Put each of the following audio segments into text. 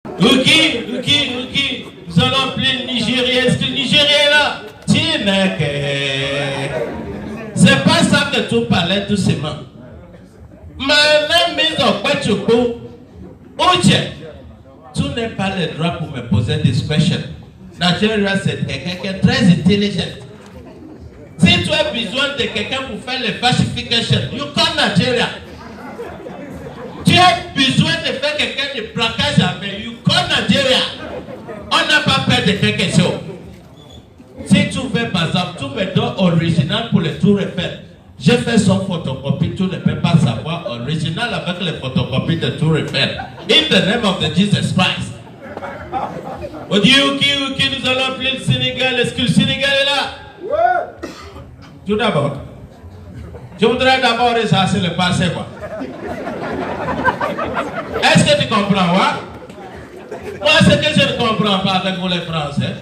Ok. Nous allons appeler le Nigérien. Est-ce que le Nigérien est là? C'est pas ça que tu parlais tout simplement. Maintenant, mise en quoi tu peux? Tu n'as pas le droit pour me poser des questions. Nigeria, c'est quelqu'un qui est très intelligent. Si tu as besoin de quelqu'un pour faire les falsifications, you call Nigeria. Tu as besoin de faire quelqu'un de braquage avec you call Nigeria. On n'a pas peur de faire quelque chose. Si tu fais par exemple, tu me donnes original pour le Tour Eiffel. J'ai fait son photocopie, tu ne peux pas savoir original avec les photocopies de Tour Eiffel. In the name of the Jesus Christ. On dit ok, nous allons appeler le Sénégal. Est-ce que le Sénégal est là? Tout d'abord, je voudrais d'abord ressasser le passé, quoi. Est-ce que tu comprends, ouais? Moi, ce que je ne comprends pas avec vous les Français,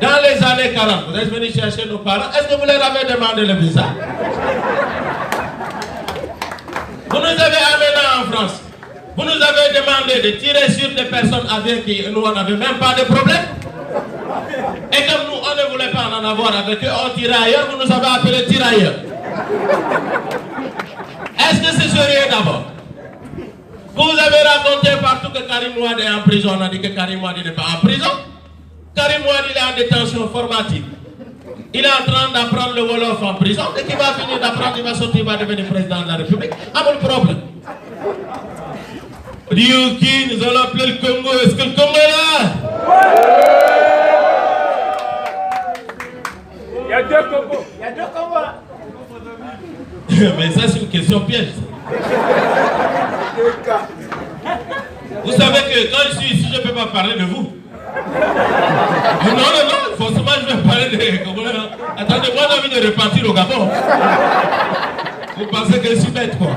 dans les années 40, vous êtes venus chercher nos parents, est-ce que vous leur avez demandé le visa? Vous nous avez amenés en France. Vous nous avez demandé de tirer sur des personnes avec qui nous, on n'avait même pas de problème. Et comme nous, on ne voulait pas en avoir avec eux, on tirait ailleurs, vous nous avez appelés tirailleurs. Est-ce que c'est sérieux d'abord? Vous avez raconté partout que Karim Wade est en prison. On a dit que Karim Wade n'est pas en prison. Karim Wade, il est en détention formative. Il est en train d'apprendre le Wolof en prison. Dès qu'il va finir d'apprendre, il va sortir, il va devenir président de la République. Ah bon, le problème. Ryuki, nous allons appeler le Congo. Est-ce que le Congo est là? Il y a deux Congos. Mais ça, c'est une question piège. Vous savez que quand je suis ici, je ne peux pas parler de vous. Non, forcément, je vais parler des Congolais. Attendez, moi, j'ai envie de repartir au Gabon. Vous pensez que je suis bête, quoi?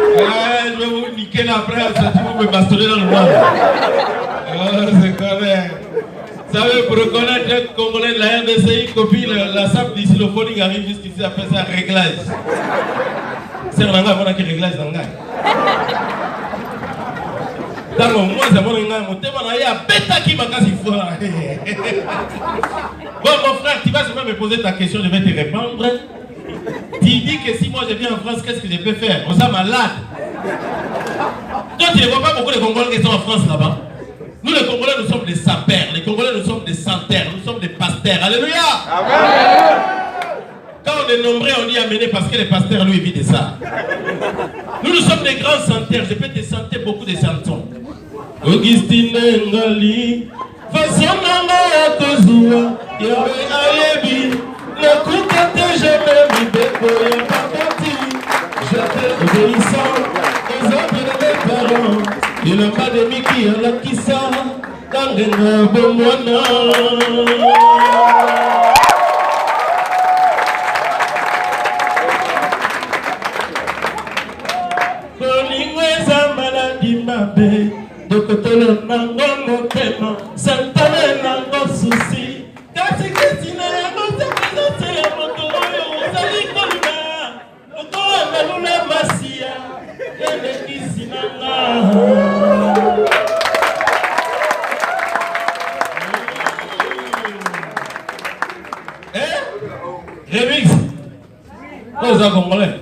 Je vais vous niquer après, ça, vous me bastonner dans le noir. Oh, c'est correct. Vous savez, pour reconnaître un Congolais de la RDC, il copie la sape d'ici, le phonique arrive jusqu'ici, après ça, réglage. C'est un langage, on a qui réglage dans le langage. Dans moi, c'est mon langage, mon thème, il y a bêta qui m'a cassé fort. Bon, mon frère, tu vas seulement me poser ta question, je vais te répondre. Tu dis que si moi je viens en France, qu'est-ce que je peux faire? On s'est malade. Toi, tu ne vois pas beaucoup de Congolais qui sont en France là-bas. Nous, les Congolais, nous sommes des sapeurs. Les Congolais, nous sommes des santerres. Nous sommes des pasteurs. Alléluia. Amen. Quand on est nombreux, on dit amener parce que les pasteurs, lui, vivent de ça. Nous sommes des grands santerres. Je peux te chanter beaucoup de chansons. Augustine Ngali, façon Nanga Kozua, Yahweh Ayebi, le coup que t'es jamais mis de boya Papati, j'étais obéissant aux ordres de mes parents, il n'a pas de Miki, il a qui ça, dans les nobles moines. Dokotolo nango motema, santale nango susi. Kasi kisina ya motema se ya motoro uzali kolina. Motoro melula masia, ele kisina nga. Remix. Aux Congolais.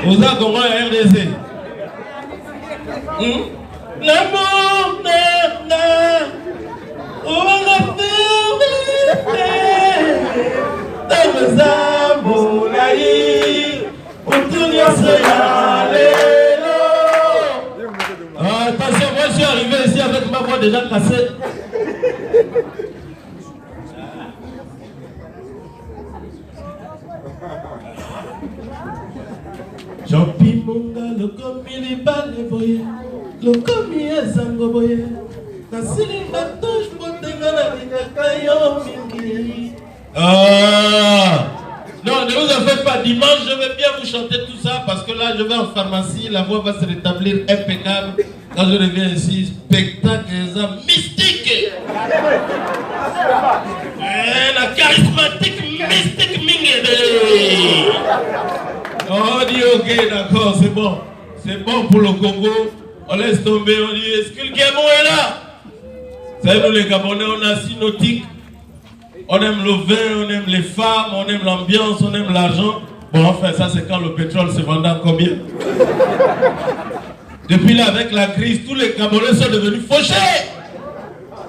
Aux Congolais RDC. L'amour on a dans mes amours attention, moi je suis arrivé ici avec ma voix déjà cassée. Jean-Pi Monga, le commis les balles voyez, le commis est zango voyez, la silinga touche pour tenir la caillon mingi. Non, ne vous en faites pas. Dimanche, je vais bien vous chanter tout ça parce que là, je vais en pharmacie, la voix va se rétablir impeccable. Quand je reviens ici, spectacle des hommes mystiques. La charismatique mystique mingi. Oh, dit ok, d'accord, c'est bon. C'est bon pour le Congo. On laisse tomber, on dit, est-ce que le Gabon est là? Vous savez, nous les Gabonais, on a six nautiques. On aime le vin, on aime les femmes, on aime l'ambiance, on aime l'argent. Bon, enfin, ça, c'est quand le pétrole se vendait à combien? Depuis là, avec la crise, tous les Gabonais sont devenus fauchés.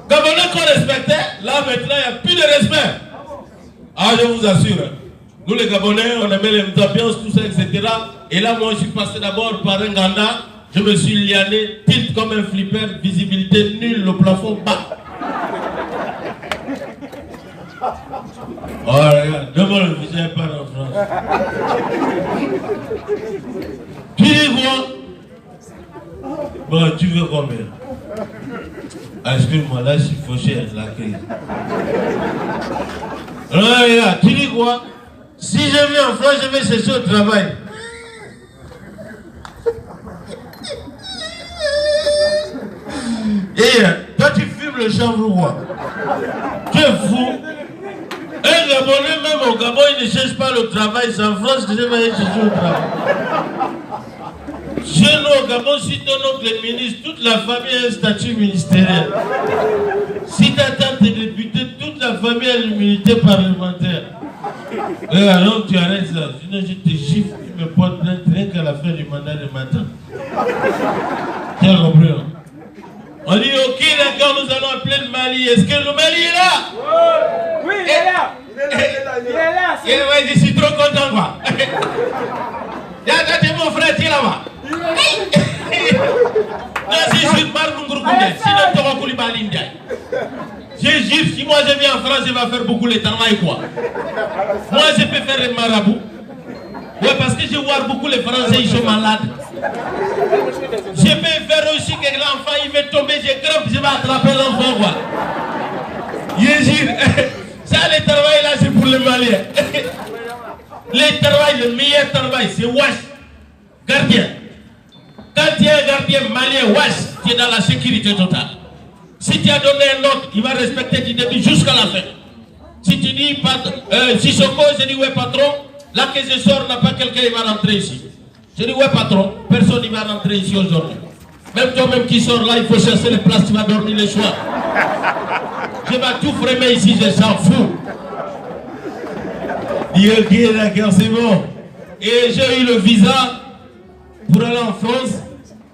Gabonais qu'on respectait, là, maintenant, il n'y a plus de respect. Ah, je vous assure. Nous, les Gabonais, on aimait les ambiances, tout ça, etc. Et là, moi, je suis passé d'abord par un Ganda. Je me suis liané, tilt comme un flipper, visibilité nulle, le plafond bas. Oh, regarde, devant le visage, pas en France. Tu dis quoi? Bon, tu veux combien? Ah, excuse-moi, là, je suis fauché, la crise. Regarde, tu dis quoi? Si je viens en France, je vais chercher au travail. Et toi, tu fumes le chanvre ou quoi? Tu es fou. Un Gabonais, même au Gabon, il ne cherche pas le travail. C'est en France que je vais aller chercher le travail. Chez nous, au Gabon, si ton oncle est ministre, toute la famille a un statut ministériel. Si ta tante est députée, toute la famille a l'immunité parlementaire. Et alors, tu arrêtes ça. Sinon, je te gifle, tu me portes plainte rien qu'à la fin du mandat de matin. Tu as compris, hein? On dit, ok, d'accord, nous allons appeler le Mali. Est-ce que le Mali est là? Oui, il est là. Il est là. Je suis trop content, quoi. Regardez mon frère, tu es là-bas. Non, je suis Marmoun Groukoundé. Sinon, tu vas Koulibaly Ndiaye. Je jure, si moi je viens en France, je vais faire beaucoup de travail, quoi. Moi, je peux faire le marabout. Ouais, parce que je vois beaucoup les Français, ils sont malades. Je peux faire aussi que l'enfant, il va tomber, je grimpe, je vais attraper l'enfant, quoi. Je jure, ça, le travail là, c'est pour les Maliens. Le travail, le meilleur travail, c'est wash, gardien. Quand tu es un gardien malien, wash, tu es dans la sécurité totale. Si tu as donné un ordre, il va respecter du début jusqu'à la fin. Si tu dis, Sissoko, je dis, ouais, patron, là que je sors, n'a pas quelqu'un qui va rentrer ici. Je dis, ouais, patron, personne ne va rentrer ici aujourd'hui. Même toi-même qui sors là, il faut chercher les places, tu vas dormir le soir. Je vais tout frémer ici, je s'en fous. Ok, d'accord, c'est bon. Et j'ai eu le visa pour aller en France.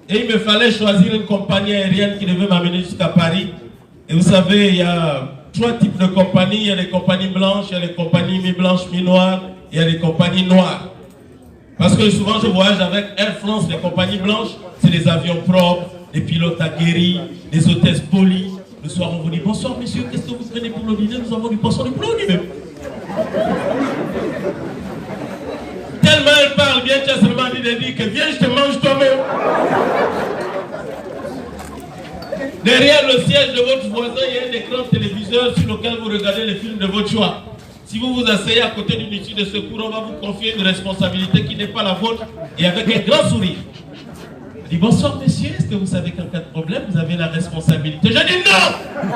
Et il me fallait choisir une compagnie aérienne qui devait m'amener jusqu'à Paris. Et vous savez, il y a 3 types de compagnies. Il y a les compagnies blanches, il y a les compagnies mi-blanches, mi-noires, il y a les compagnies noires. Parce que souvent je voyage avec Air France, les compagnies blanches, c'est des avions propres, des pilotes aguerris, des hôtesses polies. Le soir on vous dit bonsoir messieurs, qu'est-ce que vous prenez pour le dîner? Nous avons du poisson du plomb même. Tellement elle parle bien, tu as seulement dit de dire que viens je te mange toi-même. Derrière le siège de votre voisin, il y a un écran téléviseur sur lequel vous regardez les films de votre choix. Si vous vous asseyez à côté d'une issue de secours, on va vous confier une responsabilité qui n'est pas la vôtre et avec un grand sourire. Je dis bonsoir messieurs, est-ce que vous savez qu'en cas de problème, vous avez la responsabilité? Je dis non!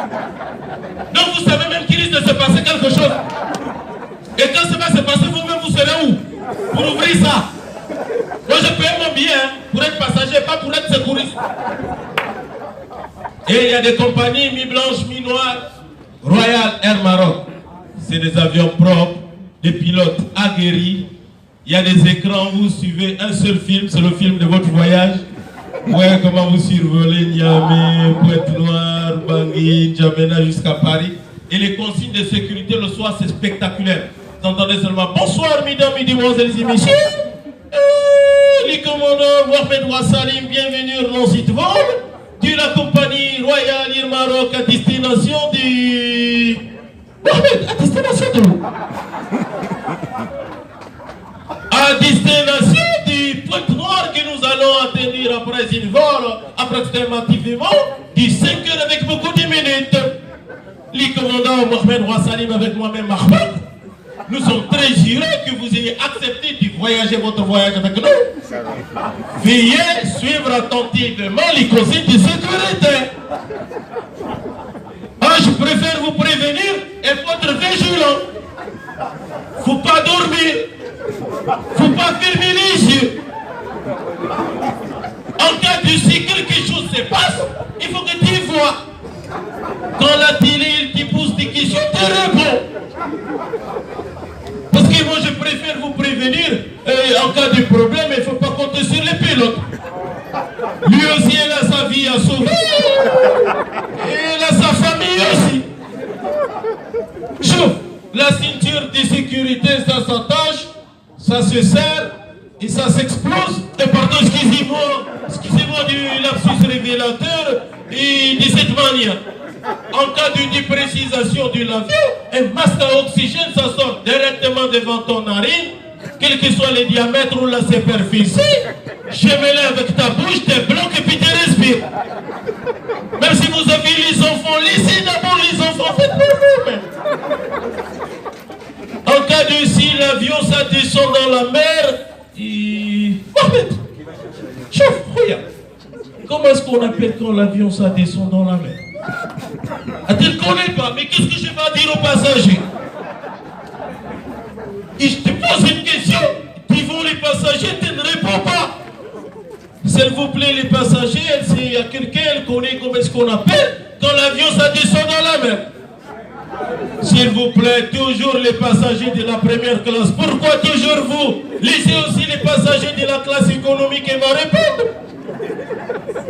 Donc vous savez même qu'il risque de se passer quelque chose. Et quand ça va se passer, vous-même vous serez où? Pour ouvrir ça. Moi je paye mon billet pour être passager, pas pour être secouriste. Et il y a des compagnies mi-blanches, mi-noires. Royal Air Maroc. C'est des avions propres, des pilotes aguerris. Il y a des écrans où vous suivez un seul film, c'est le film de votre voyage. Ouais, comment vous survolez Niamey, Pointe-Noire, Bangui, N'Djamena jusqu'à Paris. Et les consignes de sécurité le soir, c'est spectaculaire. Vous entendez seulement bonsoir, mesdames, mesdemoiselles et messieurs. Les commandants, Mohamed Wassalim, bienvenue dans site vol de la compagnie Royal Air Maroc à destination du. Mohamed, à destination de où? À destination du Pointe-Noire que nous allons atteindre après une vol approximativement du 5 heures avec beaucoup de minutes. Les commandants Mohamed Wassalim avec moi-même Mahmoud, nous sommes très heureux que vous ayez accepté de voyager votre voyage avec nous. Veuillez suivre attentivement les consignes de sécurité. Ah, je préfère vous prévenir et faut être vigilant. Faut pas dormir. Faut pas fermer les yeux. En cas de sécurité que se passe, il faut que tu vois. Quand la télé, il te pose des questions, tu réponds. Parce que moi, je préfère vous prévenir, en cas de problème, il ne faut pas compter sur les pilotes. Lui aussi, il a sa vie à sauver. Et il a sa famille aussi. Chauffe, la ceinture de sécurité, ça s'attache, ça se serre et ça s'explose. Et pardon, excusez-moi du lapsus révélateur et de cette manière. En cas d'une déprécisation de l'avion, un masque à oxygène, ça sort directement devant ton narine, quel que soit le diamètre ou la superficie, je me lève avec ta bouche, tu bloques et puis tu respires. Même si vous avez les enfants, laissez d'abord les enfants, faites pour vous-même. En cas de si l'avion ça descend dans la mer, Mohamed, chauffe, regarde. Comment est-ce qu'on appelle quand l'avion ça descend dans la mer? Ah, tu ne connais pas, mais qu'est-ce que je vais dire aux passagers? Et je te pose une question, tu vois les passagers, tu ne réponds pas. S'il vous plaît, les passagers, il y a quelqu'un, elle connaît comment est-ce qu'on appelle quand l'avion ça descend dans la mer. S'il vous plaît, toujours les passagers de la première classe. Pourquoi toujours vous? Laissez aussi les passagers de la classe économique et va répondre.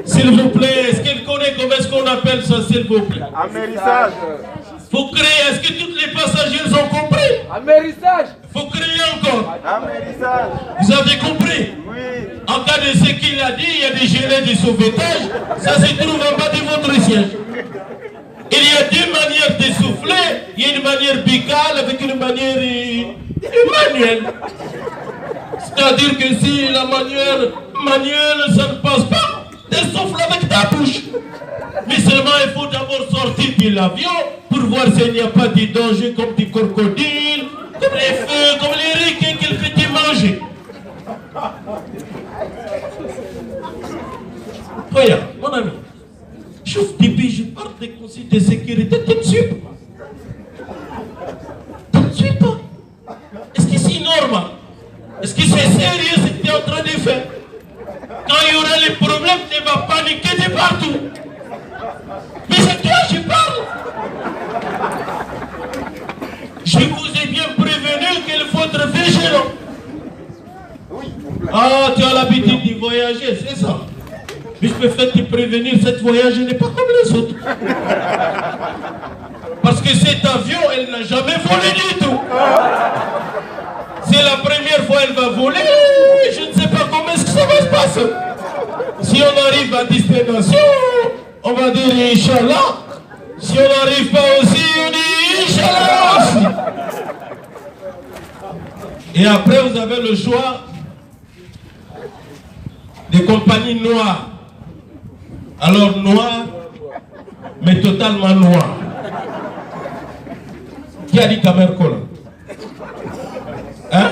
S'il vous plaît, est-ce qu'elle connaît comment est-ce qu'on appelle ça, s'il vous plaît? Amérissage. Faut créer, est-ce que tous les passagers ont compris? Amérissage. Faut créer encore. Amérissage. Vous avez compris? Oui. En cas de ce qu'il a dit, il y a des gilets de sauvetage, ça se trouve en bas de votre siège. Il y a deux manières de souffler, il y a une manière bicale avec une manière manuelle. C'est-à-dire que si la manière manuelle, ça ne passe pas, tu souffles avec ta bouche. Mais seulement il faut d'abord sortir de l'avion pour voir s'il n'y a pas de danger comme des crocodiles, comme les feux, comme les requins qu'il fait te manger. Regarde, mon ami. Chauffe depuis, je parle des consignes de sécurité, tu ne suis pas. Tu ne suis pas. Est-ce que c'est normal? Est-ce que c'est sérieux ce que tu es en train de faire? Quand il y aura les problèmes, tu vas paniquer de partout. Mais c'est toi, je parle. Je vous ai bien prévenu qu'il faut être vigilant. Ah, tu as l'habitude de voyager, c'est ça? Mais je préfère te prévenir, cette voyage n'est pas comme les autres. Parce que cet avion, elle n'a jamais volé du tout. C'est la première fois qu'elle va voler, je ne sais pas comment est-ce que ça va se passer. Si on arrive à destination, on va dire Inch'Allah. Si on n'arrive pas aussi, on dit Inch'Allah aussi. Et après, vous avez le choix des compagnies noires. Alors noir, mais totalement noir. Qui a dit Camerco? Hein?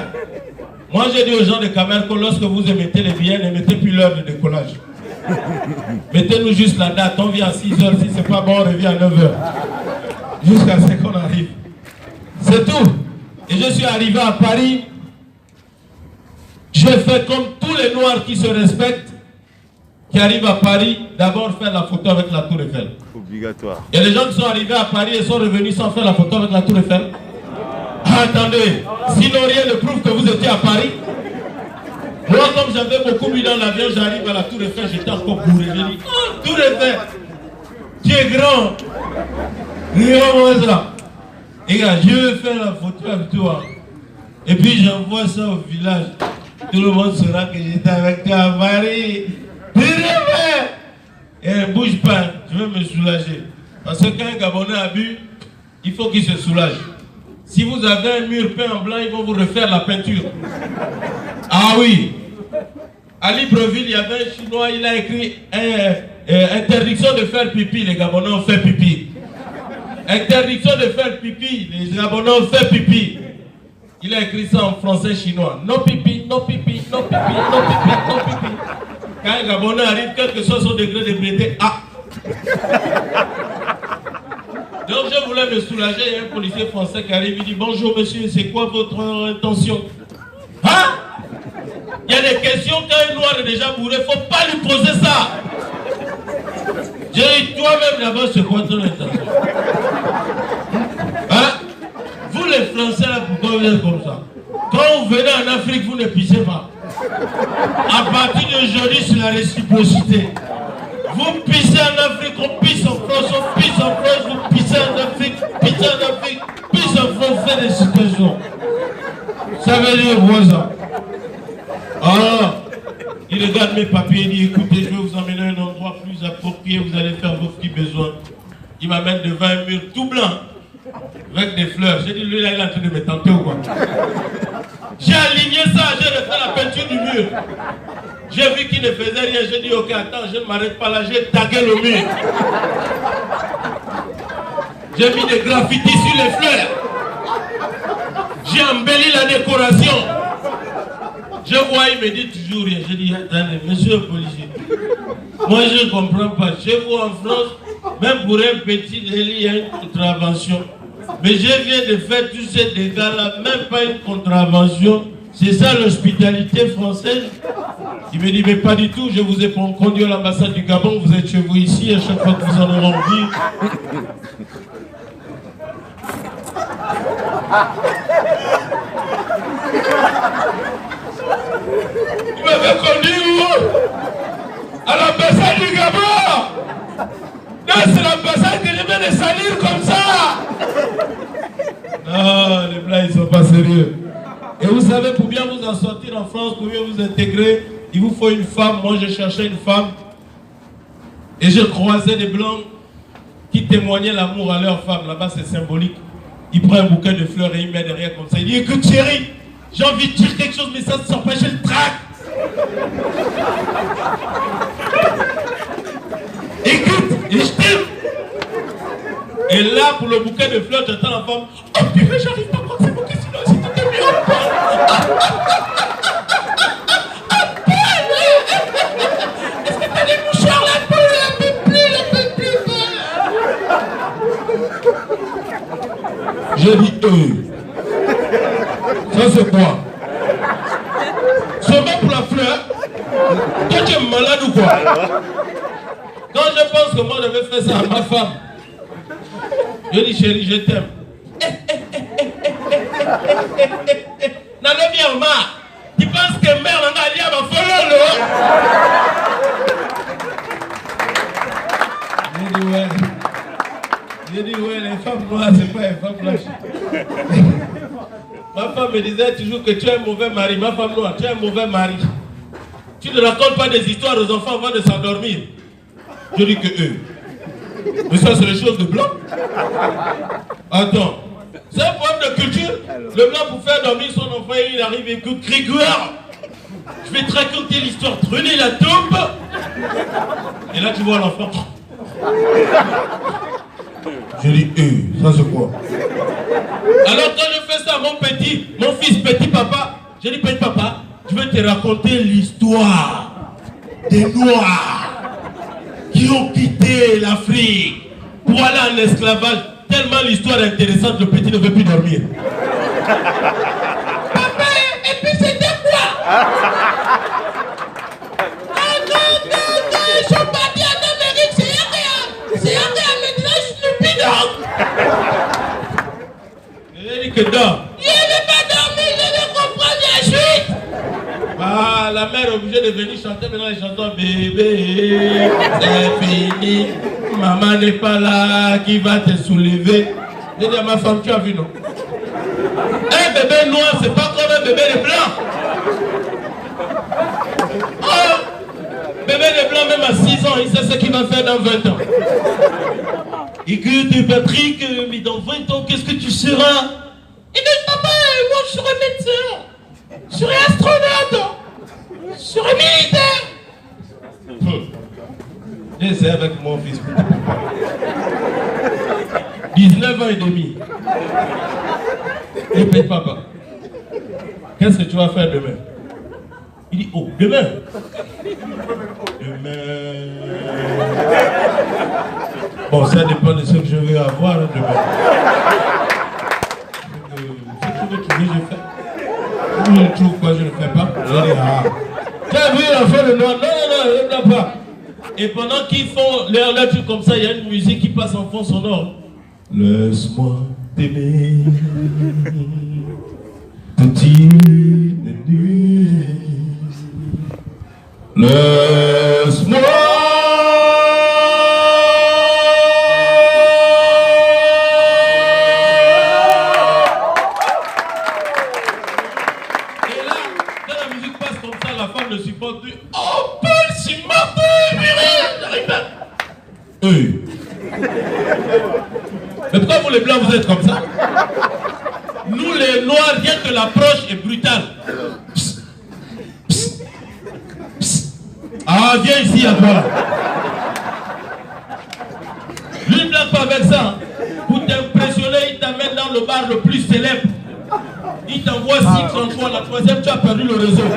Moi j'ai dit aux gens de Camerco, lorsque vous émettez les billets, ne mettez plus l'heure de décollage. Mettez-nous juste la date, on vient à 6h, si c'est pas bon, on revient à 9h. Jusqu'à ce qu'on arrive. C'est tout. Et je suis arrivé à Paris. J'ai fait comme tous les noirs qui se respectent, qui arrivent à Paris, d'abord faire la photo avec la Tour Eiffel. Obligatoire. Il y a des gens qui sont arrivés à Paris et sont revenus sans faire la photo avec la Tour Eiffel. Ah, attendez, sinon rien ne prouve que vous étiez à Paris. Moi, comme j'avais beaucoup mis dans l'avion, j'arrive à la Tour Eiffel, j'étais encore bourré. J'ai dit, oh, Tour Eiffel, tu es grand. Regarde-moi ça. Et gars, je vais faire la photo avec toi. Et puis j'envoie ça au village. Tout le monde saura que j'étais avec toi à Paris. Et ne bouge pas, je vais me soulager. Parce que quand un Gabonais a bu, il faut qu'il se soulage. Si vous avez un mur peint en blanc, ils vont vous refaire la peinture. Ah oui. À Libreville, il y avait un Chinois, il a écrit interdiction de faire pipi, les Gabonais ont fait pipi. Interdiction de faire pipi, les Gabonais ont fait pipi. Il a écrit ça en français chinois. Non pipi, non pipi, non pipi, non pipi, non pipi. Quand un Gabonais arrive, quel que soit son degré d'ébriété, ah. Donc je voulais me soulager, il y a un policier français qui arrive, il dit bonjour monsieur, c'est quoi votre intention? Hein? Il y a des questions, quand un noir est déjà bourré, il ne faut pas lui poser ça. J'ai dit, toi-même d'abord, c'est quoi ton intention? Hein? Vous les Français, là, pourquoi vous êtes comme ça? Quand vous venez en Afrique, vous ne pissez pas. À partir d'aujourd'hui, c'est la réciprocité. Vous pissez en Afrique, on pisse en France, on pisse en France, vous pissez en Afrique, pissez en Afrique, pisse en France, faites des situations. Ça veut dire quoi ça? Ah, il regarde mes papiers, il dit écoutez, je vais vous emmener à un endroit plus approprié, vous allez faire vos petits besoins. Il m'amène devant un mur tout blanc, avec des fleurs. J'ai dit lui là, il est en train de me tenter ou quoi? J'ai aligné ça, j'ai refait la peinture du mur. J'ai vu qu'il ne faisait rien, j'ai dit ok, attends, je ne m'arrête pas là, j'ai tagué le mur. J'ai mis des graffitis sur les fleurs. J'ai embelli la décoration. Je vois, il me dit toujours rien. Je dis, attendez, monsieur le policier, moi je ne comprends pas. Chez vous en France, même pour un petit délit, il y a une contravention. Mais je viens de faire tous ces dégâts-là, même pas une contravention. C'est ça l'hospitalité française. Il me dit, mais pas du tout, je vous ai conduit à l'ambassade du Gabon, vous êtes chez vous ici, à chaque fois que vous en aurez envie. Il m'avait conduit où? À l'ambassade du Gabon. Non, c'est l'ambassade que je viens de salir comme ça. Non, les blancs, ils sont pas sérieux. Et vous savez, pour bien vous en sortir en France, pour bien vous intégrer, il vous faut une femme. Moi, je cherchais une femme. Et je croisais des blancs qui témoignaient l'amour à leur femme. Là-bas, c'est symbolique. Il prend un bouquet de fleurs et il met derrière comme ça. Il dit, écoute chérie, j'ai envie de dire quelque chose, mais ça ne sort pas, je le traque. Écoute, et je t'aime. Et là, pour le bouquet de fleurs, j'attends la femme. Oh purée, j'arrive pas à prendre ces bouquets, sinon si tu t'es mis en part. Est-ce que t'as des mouchoirs là? La peut plus. J'ai dit, ça c'est quoi? Seulement pour la fleur? Toi tu es malade ou quoi? Quand je pense que moi je vais faire ça à ma femme, je dis chérie, je t'aime. Nalobi Oma, tu penses que mère n'a pas dit à ma folle? J'ai dit ouais, les femmes noires, c'est pas les femmes blanches. Ma femme me disait toujours que tu es un mauvais mari. Ma femme noire, tu es un mauvais mari. Tu ne racontes pas des histoires aux enfants avant de s'endormir. Je dis que eux. Mais ça, c'est les choses de blanc. Attends. C'est un problème de culture. Le blanc, pour faire dormir son enfant, il arrive et écoute, Grégoire, je vais te raconter l'histoire de René la Taupe. Et là, tu vois l'enfant. Je dis, ça c'est quoi? Alors quand je fais ça à mon fils petit papa, je dis, petit papa, je vais te raconter l'histoire des Noirs qui ont quitté l'Afrique pour aller en esclavage. Tellement l'histoire est intéressante, le petit ne veut plus dormir. Papa, et puis c'était quoi? Ils sont partis en Amérique, c'est rien. Il dit que dors. Je ne vais pas dormir, je vais comprendre la suite. Ah, la mère est obligée de venir chanter maintenant les chansons. Bébé, c'est fini. Maman n'est pas là, qui va te soulever. Je dis à ma femme, tu as vu non? Un bébé noir, c'est pas comme un bébé de blanc. Oh, bébé de blanc, même à 6 ans, il sait ce qu'il va faire dans 20 ans. Écoute, Patrick, mais dans 20 ans, qu'est-ce que tu seras? Il dit, papa, moi je serai médecin, je serai astronaute, je serai militaire. J'essaie avec mon fils. 19 ans et demi. Il dit, papa, qu'est-ce que tu vas faire demain? Il dit, oh, demain. Bon, ça dépend de ce que je vais avoir demain. Ce que tu veux, je fais. Si je trouve quoi, je ne fais pas. Je dis, ah. Tu as vu l'enfant de noir? Non, je ne l'ai pas. Et pendant qu'ils font leur truc comme ça, il y a une musique qui passe en fond sonore. Laisse-moi t'aimer, petite nuit. Laisse-moi. Et là, quand la musique passe comme ça, la femme ne supporte plus. Oh, Paul, si morte, j'arrive pas. Mais pourquoi vous les blancs vous êtes comme ça? Nous les noirs, rien que l'approche est brutale. Psst. Psst. Psst. Ah, viens ici à toi. Lui ne blague pas avec ça. Hein. Pour t'impressionner, il t'amène dans le bar le plus célèbre. Il t'envoie 6 endroits, la troisième, tu as perdu le réseau.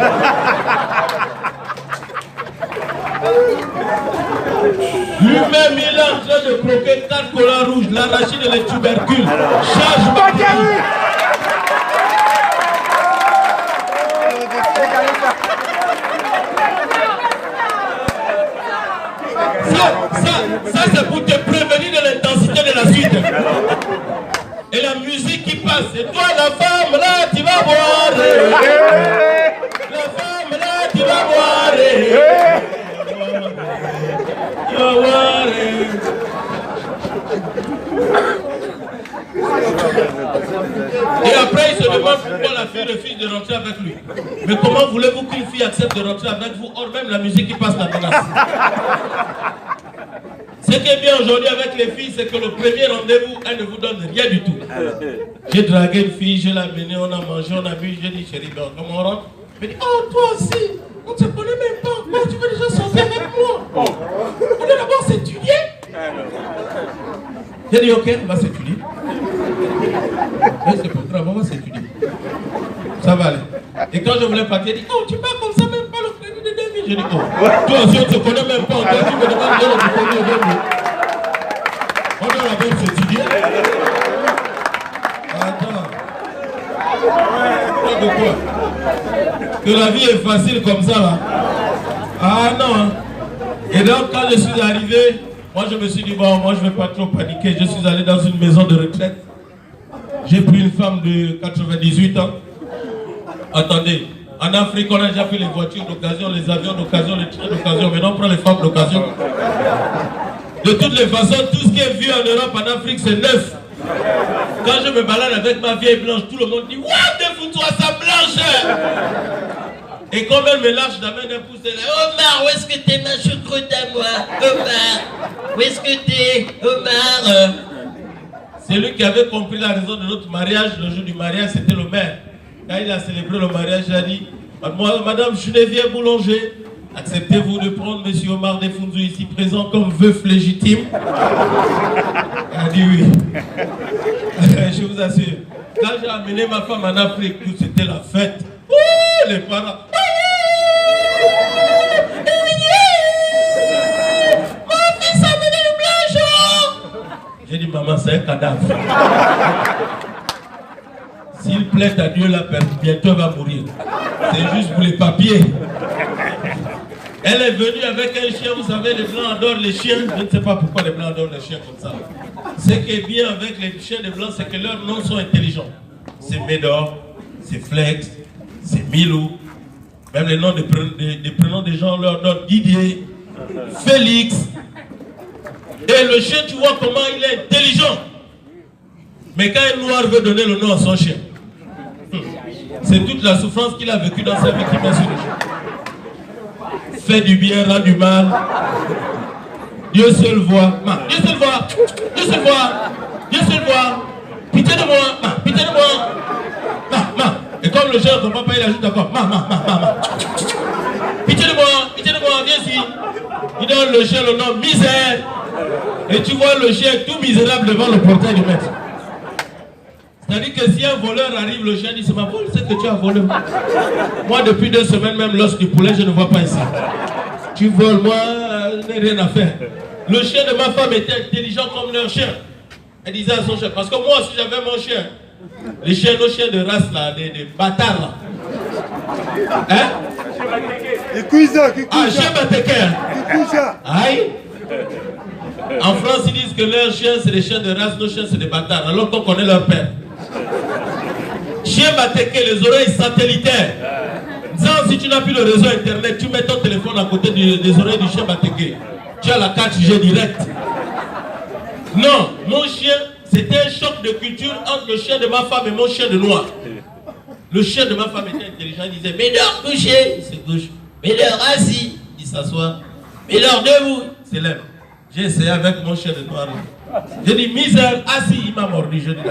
Lui-même, il est en train de croquer 4 collants rouges, l'arachide et les tubercules. Charge ma vie. Ça c'est pour te prévenir de l'intensité de la suite. Et la musique qui passe, c'est toi la femme là, tu vas boire. La femme là, tu vas boire. Et après il se demande pourquoi la fille refuse de rentrer avec lui. Mais comment voulez-vous qu'une fille accepte de rentrer avec vous? Or même la musique qui passe la menace. Ce qui est bien aujourd'hui avec les filles, c'est que le premier rendez-vous, elles ne vous donnent rien du tout. J'ai dragué une fille, je l'ai amenée, on a mangé, on a bu, j'ai dit chérie, donc comment on rentre? Elle me dit, oh toi aussi, on ne se connaît même pas, moi tu veux déjà sortir avec moi? On doit d'abord s'étudier. J'ai dit ok, on va s'étudier. C'est pas grave, on va s'étudier. Ça va aller. Et quand je voulais partir, elle dit, oh tu pars comme ça, même pas le crédit de 2000. J'ai dit, oh, toi aussi on ne se connaît même pas, on t'a dit, me demande de le crédit de 2000. On doit d'abord s'étudier. Attends. De quoi? Que la vie est facile comme ça là. Ah non. Et donc quand je suis arrivé, moi je me suis dit bon, moi je ne vais pas trop paniquer. Je suis allé dans une maison de retraite. J'ai pris une femme de 98 ans. Attendez, en Afrique on a déjà fait les voitures d'occasion, les avions d'occasion, les trains d'occasion. Maintenant on prend les femmes d'occasion. De toutes les façons, tout ce qui est vu en Europe, en Afrique c'est neuf. Quand je me balade avec ma vieille blanche, tout le monde dit what, fous-toi sa blanche. Et comme elle me lâche d'amener un pouce, elle dit Omar, où est-ce que t'es ma choucroute à moi? Omar, où est-ce que t'es? Omar. C'est lui qui avait compris la raison de notre mariage. Le jour du mariage, c'était le maire. Quand il a célébré le mariage, il a dit Madame Geneviève Boulanger, acceptez-vous de prendre M. Omar Defunzu ici présent comme veuf légitime? Elle a dit oui. Je vous assure. Quand j'ai amené ma femme en Afrique, tout c'était la fête. Ouh, les parents. Mon fils a amené le blanc. J'ai dit maman, c'est un cadavre. S'il plaît à Dieu, là, bientôt elle va mourir. C'est juste pour les papiers. Elle est venue avec un chien, vous savez, les blancs adorent les chiens. Je ne sais pas pourquoi les blancs adorent les chiens comme ça. Ce qui est bien avec les chiens des blancs, c'est que leurs noms sont intelligents. C'est Médor, c'est Flex, c'est Milou. Même les noms des prénoms des gens leur donnent Didier, Félix. Et le chien, tu vois comment il est intelligent. Mais quand un noir veut donner le nom à son chien, c'est toute la souffrance qu'il a vécue dans sa vie qui met sur le chien. Fais du bien, rend du mal. Dieu seul voit. Dieu seul voit. Dieu seul voit. Dieu seul voit. Pitié de moi. Pitié de moi. Et comme le chien ne comprend pas, il ajoute encore. Pitié de moi, viens ici. Il donne le chien le nom misère. Et tu vois le chien tout misérable devant le portail du maître. C'est-à-dire que si un voleur arrive, le chien dit c'est ma faute, c'est que tu as volé. Moi, depuis 2 semaines, même l'os du poulet, je ne vois pas ici. Tu voles, moi, je n'ai rien à faire. Le chien de ma femme était intelligent comme leur chien. Elle disait à son chien, parce que moi aussi j'avais mon chien. Les chiens, nos chiens de race là, des bâtards là. Hein? Les couisins, ah, chien Batéker. Aïe. En France, ils disent que leurs chiens, c'est des chiens de race, nos chiens, c'est des bâtards, alors qu'on connaît leur père. Chien Bateke, les oreilles satellitaires. Disant, si tu n'as plus le réseau internet, tu mets ton téléphone à côté des oreilles du chien Bateke. Tu as la 4G direct. Non, mon chien, c'était un choc de culture entre le chien de ma femme et mon chien de noir. Le chien de ma femme était intelligent, il disait, mais dors couché, il se couche. Mais dors assis, il s'assoit. Mais dors debout, il se lève. J'ai essayé avec mon chien de noir. J'ai dit, misère, assis, il m'a mordu. Je dis,